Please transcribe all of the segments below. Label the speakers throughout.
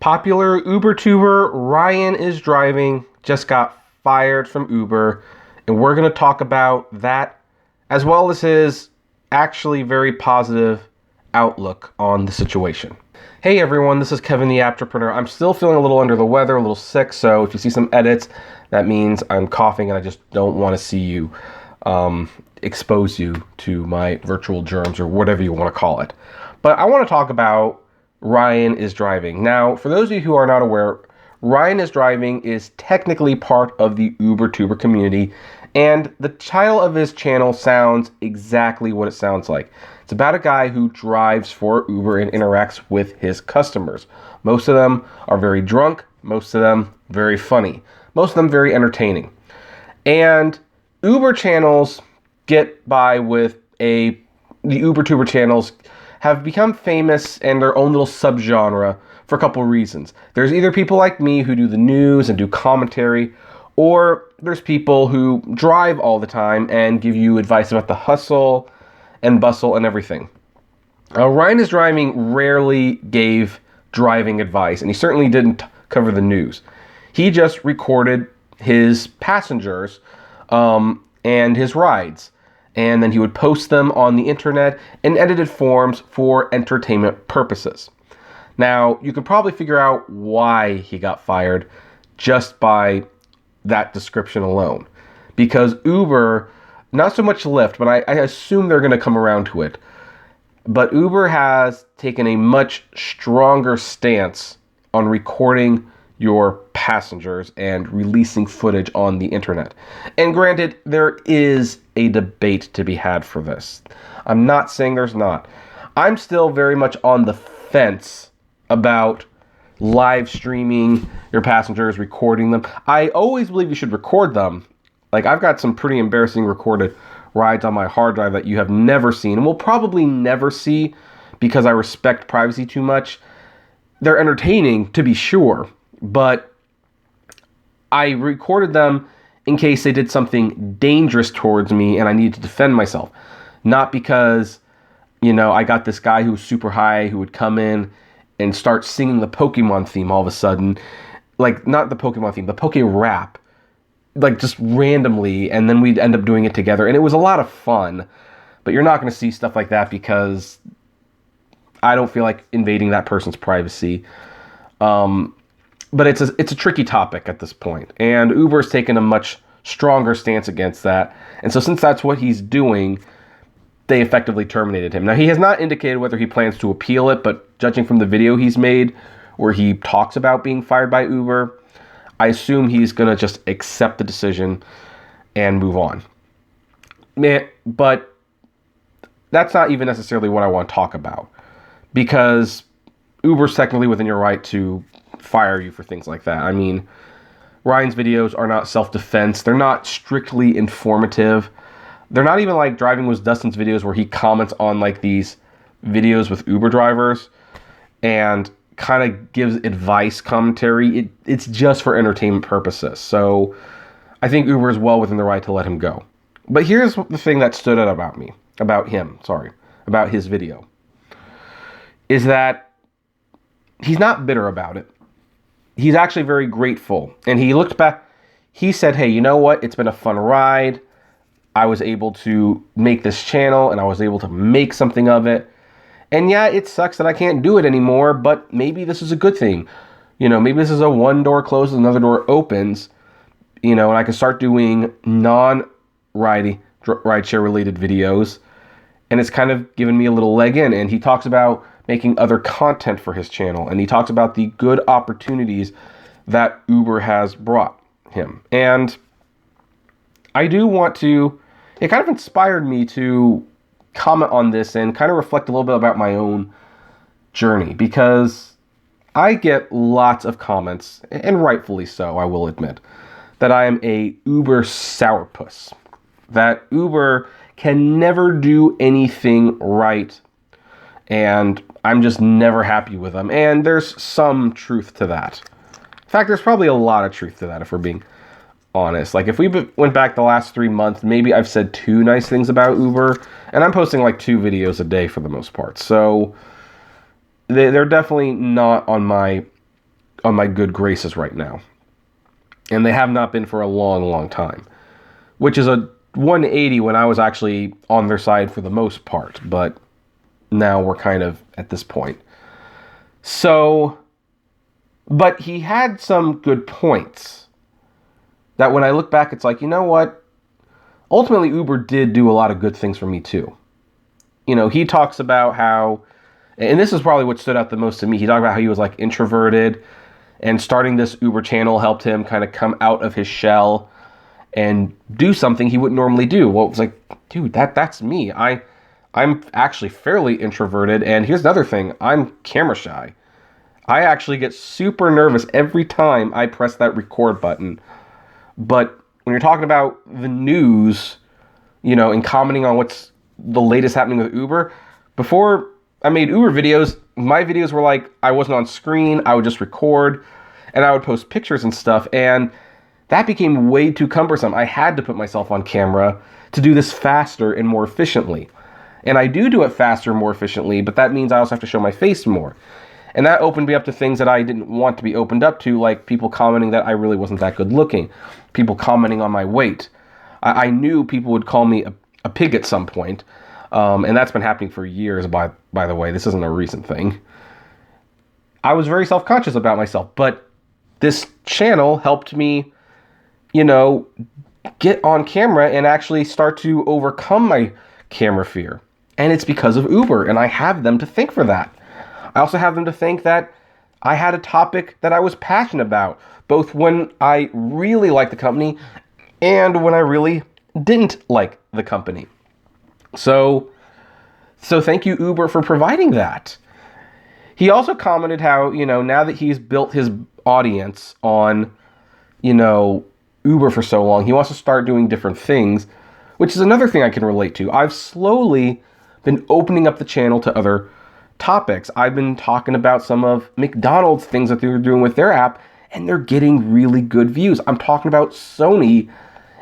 Speaker 1: Popular Uber tuber Ryan is driving, just got fired from Uber, and we're going to talk about that as well as his actually very positive outlook on the situation. Hey everyone, this is Kevin the Apptrepreneur. I'm still feeling a little under the weather, a little sick, so if you see some edits, that means I'm coughing and I just don't want to see you, expose you to my virtual germs or whatever you want to call it. But I want to talk about Ryan is driving. Now, for those of you who are not aware, Ryan is driving is technically part of the Uber tuber community, and the title of his channel sounds exactly what it sounds like. It's about a guy who drives for Uber and interacts with his customers. Most of them are very drunk, most of them very funny, most of them very entertaining. And Uber channels get by with the Uber tuber channels have become famous in their own little subgenre for a couple of reasons. There's either people like me who do the news and do commentary, or there's people who drive all the time and give you advice about the hustle and bustle and everything. Ryan is driving rarely gave driving advice, and he certainly didn't cover the news. He just recorded his passengers and his rides, and then he would post them on the internet in edited forms for entertainment purposes. Now, you could probably figure out why he got fired just by that description alone. Because Uber, not so much Lyft, but I assume they're going to come around to it, but Uber has taken a much stronger stance on recording your passengers and releasing footage on the internet. And granted, there is a debate to be had for this. I'm not saying there's not. I'm still very much on the fence about live streaming your passengers, recording them. I always believe you should record them. Like, I've got some pretty embarrassing recorded rides on my hard drive that you have never seen and will probably never see because I respect privacy too much. They're entertaining, to be sure, but I recorded them in case they did something dangerous towards me and I needed to defend myself. Not because, I got this guy who was super high who would come in and start singing the Pokemon theme all of a sudden. Like, not the Pokemon theme, the Poke Rap. Like, just randomly, and then we'd end up doing it together. And it was a lot of fun. But you're not going to see stuff like that because I don't feel like invading that person's privacy. But it's a tricky topic at this point. And Uber's taken a much stronger stance against that. And so since that's what he's doing, they effectively terminated him. Now, he has not indicated whether he plans to appeal it, but judging from the video he's made where he talks about being fired by Uber, I assume he's going to just accept the decision and move on. But that's not even necessarily what I want to talk about, because Uber's technically within your right to fire you for things like that. I mean, Ryan's videos are not self-defense. They're not strictly informative. They're not even like Driving with Dustin's videos where he comments on like these videos with Uber drivers and kind of gives advice commentary. It's just for entertainment purposes. So I think Uber is well within the right to let him go. But here's the thing that stood out about his video, is that he's not bitter about it. He's actually very grateful. And he looked back, he said, hey, you know what? It's been a fun ride. I was able to make this channel and I was able to make something of it. And yeah, it sucks that I can't do it anymore, but maybe this is a good thing. Maybe this is a one door closes, another door opens, and I can start doing rideshare related videos. And it's kind of given me a little leg in. And he talks about making other content for his channel. And he talks about the good opportunities that Uber has brought him. And I do want to, it kind of inspired me to comment on this and kind of reflect a little bit about my own journey, because I get lots of comments, and rightfully so, I will admit, that I am a Uber sourpuss, that Uber can never do anything right, and I'm just never happy with them. And there's some truth to that. In fact, there's probably a lot of truth to that if we're being honest. Like, if we went back the last 3 months, maybe I've said 2 nice things about Uber, and I'm posting like 2 videos a day for the most part. So they're definitely not on my my good graces right now. And they have not been for a long, long time, which is a 180 when I was actually on their side for the most part, but now we're kind of at this point. So, but he had some good points that when I look back, it's like, you know what? Ultimately, Uber did do a lot of good things for me too. You know, he talks about how, and this is probably what stood out the most to me, he talked about how he was like introverted, and starting this Uber channel helped him kind of come out of his shell and do something he wouldn't normally do. Well, it was like, dude, that's me. I'm actually fairly introverted, and here's another thing, I'm camera shy. I actually get super nervous every time I press that record button. But when you're talking about the news, you know, and commenting on what's the latest happening with Uber, before I made Uber videos, my videos were like, I wasn't on screen, I would just record, and I would post pictures and stuff, and that became way too cumbersome. I had to put myself on camera to do this faster and more efficiently. And I do it faster and more efficiently, but that means I also have to show my face more. And that opened me up to things that I didn't want to be opened up to, like people commenting that I really wasn't that good looking, people commenting on my weight. I knew people would call me a pig at some point, and that's been happening for years, by the way. This isn't a recent thing. I was very self-conscious about myself, but this channel helped me, you know, get on camera and actually start to overcome my camera fear. And it's because of Uber, and I have them to thank for that. I also have them to thank that I had a topic that I was passionate about, both when I really liked the company and when I really didn't like the company. So thank you, Uber, for providing that. He also commented how, you know, now that he's built his audience on, you know, Uber for so long, he wants to start doing different things, which is another thing I can relate to. I've slowly been opening up the channel to other topics. I've been talking about some of McDonald's things that they're doing with their app, and they're getting really good views. I'm talking about Sony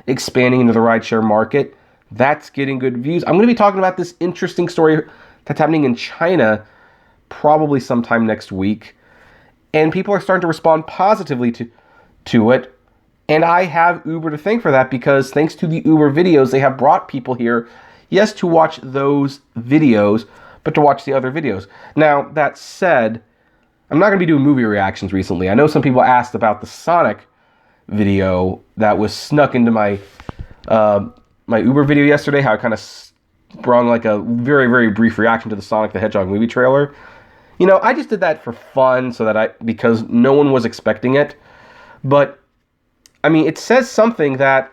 Speaker 1: expanding into the rideshare market. That's getting good views. I'm going to be talking about this interesting story that's happening in China probably sometime next week, and people are starting to respond positively to it. And I have Uber to thank for that, because thanks to the Uber videos, they have brought people here, yes, to watch those videos, but to watch the other videos. Now, that said, I'm not going to be doing movie reactions recently. I know some people asked about the Sonic video that was snuck into my my Uber video yesterday, how I kind of sprung like a very, very brief reaction to the Sonic the Hedgehog movie trailer. You know, I just did that for fun, because no one was expecting it. But, I mean, it says something that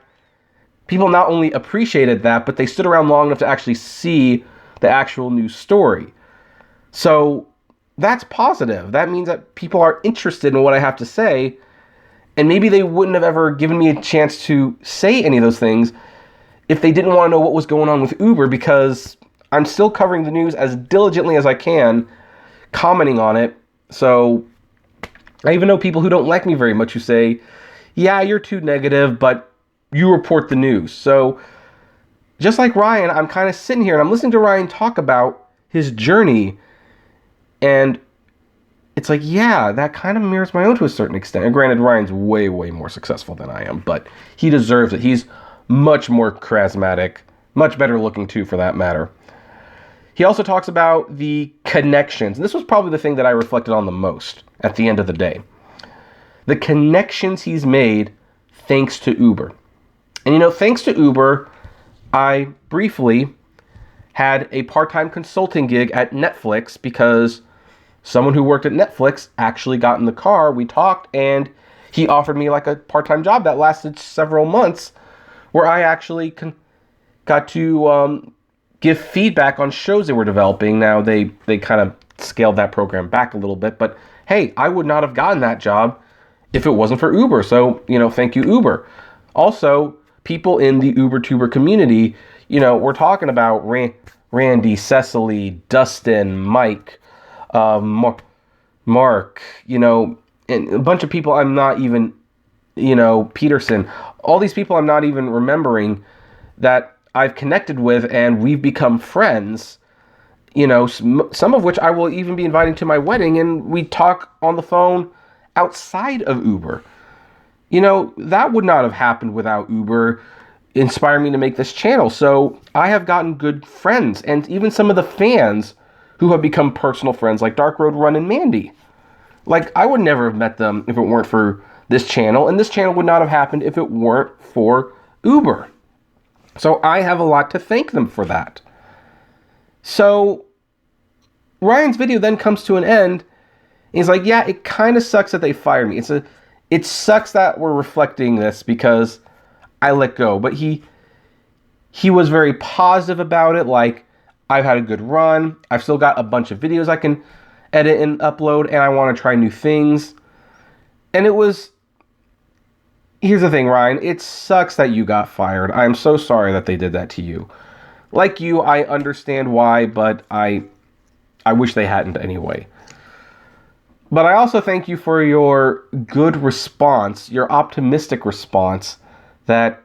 Speaker 1: people not only appreciated that, but they stood around long enough to actually see the actual news story. So that's positive. That means that people are interested in what I have to say, and maybe they wouldn't have ever given me a chance to say any of those things if they didn't want to know what was going on with Uber, because I'm still covering the news as diligently as I can, commenting on it. So I even know people who don't like me very much who say, yeah, you're too negative, but you report the news. So just like Ryan, I'm kind of sitting here and I'm listening to Ryan talk about his journey, and it's like, yeah, that kind of mirrors my own to a certain extent. And granted, Ryan's way, way more successful than I am, but he deserves it. He's much more charismatic, much better looking too, for that matter. He also talks about the connections. And this was probably the thing that I reflected on the most at the end of the day. The connections he's made thanks to Uber. And you know, thanks to Uber, I briefly had a part-time consulting gig at Netflix, because someone who worked at Netflix actually got in the car, we talked, and he offered me like a part-time job that lasted several months, where I actually got to give feedback on shows they were developing. Now, they kind of scaled that program back a little bit, but hey, I would not have gotten that job if it wasn't for Uber. So, you know, thank you, Uber. Also, people in the UberTuber community, you know, we're talking about Randy, Cecily, Dustin, Mike, Mark, you know, and a bunch of people I'm not even, you know, Peterson, all these people I'm not even remembering that I've connected with, and we've become friends, you know, some of which I will even be inviting to my wedding, and we talk on the phone outside of Uber. You know, that would not have happened without Uber inspiring me to make this channel. So I have gotten good friends, and even some of the fans who have become personal friends, like Dark Road Run and Mandy. Like, I would never have met them if it weren't for this channel, and this channel would not have happened if it weren't for Uber. So I have a lot to thank them for that. So Ryan's video then comes to an end, and he's like, yeah, it kind of sucks that they fired me. It sucks that we're reflecting this because I let go. But he was very positive about it, like, I've had a good run, I've still got a bunch of videos I can edit and upload, and I want to try new things. And here's the thing, Ryan, it sucks that you got fired. I'm so sorry that they did that to you. Like you, I understand why, but I wish they hadn't anyway. But I also thank you for your good response, your optimistic response that,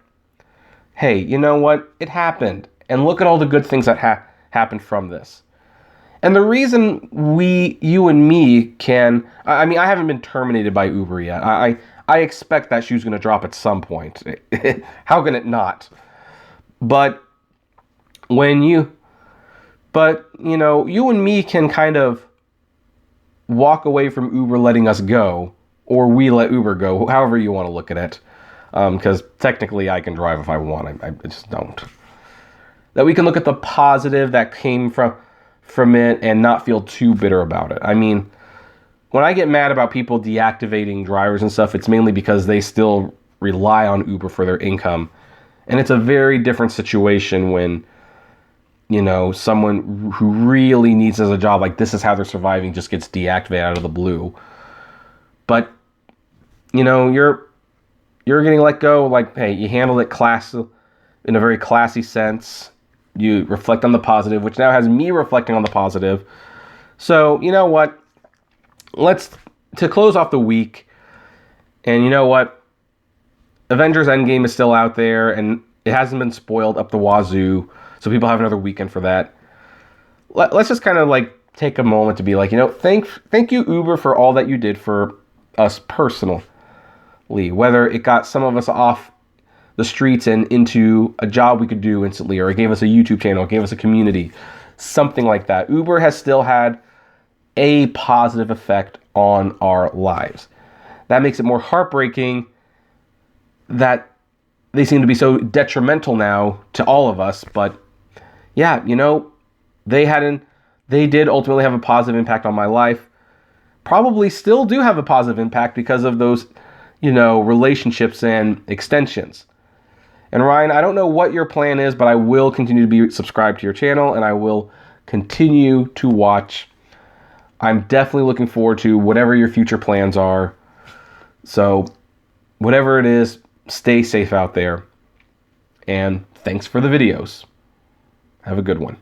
Speaker 1: hey, you know what? It happened. And look at all the good things that happened from this. And the reason you and me can, I mean, I haven't been terminated by Uber yet. I expect that shoe's going to drop at some point. How can it not? But you know, you and me can kind of walk away from Uber letting us go, or we let Uber go, however you want to look at it. Because technically I can drive if I want. I just don't. That we can look at the positive that came from it and not feel too bitter about it. I mean, when I get mad about people deactivating drivers and stuff, it's mainly because they still rely on Uber for their income. And it's a very different situation when, you know, someone who really needs as a job, like this is how they're surviving, just gets deactivated out of the blue. But, you know, you're getting let go, like, hey, you handled it in a very classy sense. You reflect on the positive, which now has me reflecting on the positive. So, you know what? To close off the week, and you know what? Avengers Endgame is still out there, and it hasn't been spoiled up the wazoo, so people have another weekend for that. Let's just kind of like take a moment to be like, you know, thank you, Uber, for all that you did for us personally. Whether it got some of us off the streets and into a job we could do instantly, or it gave us a YouTube channel, it gave us a community, something like that. Uber has still had a positive effect on our lives. That makes it more heartbreaking that they seem to be so detrimental now to all of us. But yeah, you know, they did ultimately have a positive impact on my life. Probably still do have a positive impact because of those, you know, relationships and extensions. And Ryan, I don't know what your plan is, but I will continue to be subscribed to your channel, and I will continue to watch. I'm definitely looking forward to whatever your future plans are. So whatever it is, stay safe out there. And thanks for the videos. Have a good one.